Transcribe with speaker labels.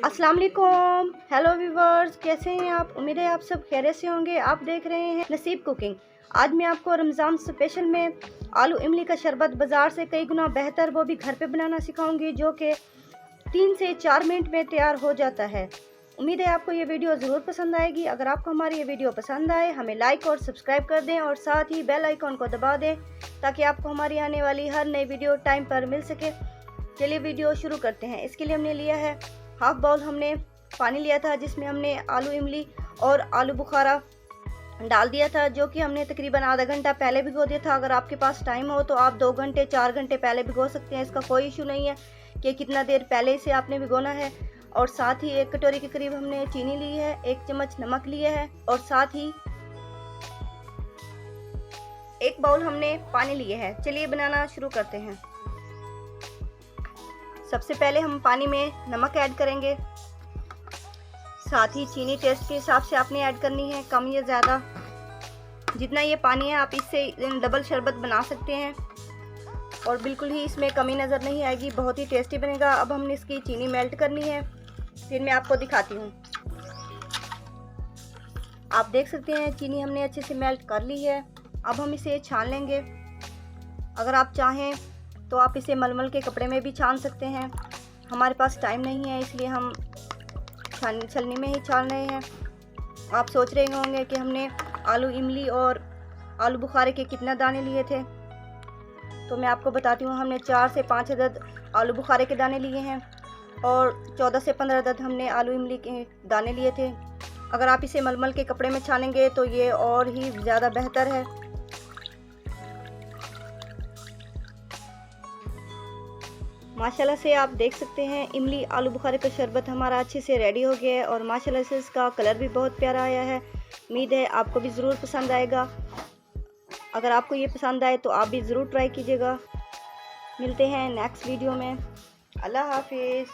Speaker 1: अस्सलाम वालेकुम। Hello viewers, कैसे हैं आप? उम्मीद है आप सब खैरियत से होंगे। आप देख रहे हैं नसीब कुकिंग। आज मैं आपको रमज़ान स्पेशल में आलू इमली का शरबत बाज़ार से कई गुना बेहतर वो भी घर पे बनाना सिखाऊंगी, जो कि 3 से 4 मिनट में तैयार हो जाता है। उम्मीद है आपको ये वीडियो ज़रूर पसंद आएगी। अगर आपको हमारी ये वीडियो पसंद आए, हमें लाइक और सब्सक्राइब कर दें और साथ ही बेल आइकॉन को दबा दें ताकि आपको हमारी आने वाली हर नई वीडियो टाइम पर मिल सके। चलिए वीडियो शुरू करते हैं। इसके लिए हमने लिया है हाफ बाउल हमने पानी लिया था, जिसमें हमने आलू इमली और आलू बुखारा डाल दिया था, जो कि हमने तकरीबन आधा घंटा पहले भिगो दिया था। अगर आपके पास टाइम हो तो आप 2 घंटे 4 घंटे पहले भिगो सकते हैं। इसका कोई इशू नहीं है कि कितना देर पहले से आपने भिगोना है। और साथ ही 1 कटोरी के करीब हमने चीनी ली है, 1 चम्मच नमक लिया है और साथ ही 1 बाउल हमने पानी लिए है। चलिए बनाना शुरू करते हैं। सबसे पहले हम पानी में नमक ऐड करेंगे, साथ ही चीनी टेस्ट के हिसाब से आपने ऐड करनी है, कम या ज़्यादा। जितना ये पानी है आप इससे डबल शरबत बना सकते हैं और बिल्कुल ही इसमें कमी नज़र नहीं आएगी, बहुत ही टेस्टी बनेगा। अब हमने इसकी चीनी मेल्ट करनी है, फिर मैं आपको दिखाती हूँ। आप देख सकते हैं चीनी हमने अच्छे से मेल्ट कर ली है। अब हम इसे छान लेंगे। अगर आप चाहें तो आप इसे मलमल के कपड़े में भी छान सकते हैं। हमारे पास टाइम नहीं है, इसलिए हम छलनी में ही छान रहे हैं। आप सोच रहे होंगे कि हमने आलू इमली और आलू बुखारे के कितना दाने लिए थे, तो मैं आपको बताती हूँ। हमने 4 से 5 अदद आलू बुखारे के दाने लिए हैं और 14 से 15 अदद हमने आलू इमली के दाने लिए थे। अगर आप इसे मलमल के कपड़े में छानेंगे तो ये और ही ज़्यादा बेहतर है। माशाल्लाह से आप देख सकते हैं इमली आलू बुखारे का शरबत हमारा अच्छे से रेडी हो गया है और माशाल्लाह से इसका कलर भी बहुत प्यारा आया है। उम्मीद है आपको भी ज़रूर पसंद आएगा। अगर आपको ये पसंद आए तो आप भी ज़रूर ट्राई कीजिएगा। मिलते हैं नेक्स्ट वीडियो में। अल्लाह हाफिज़।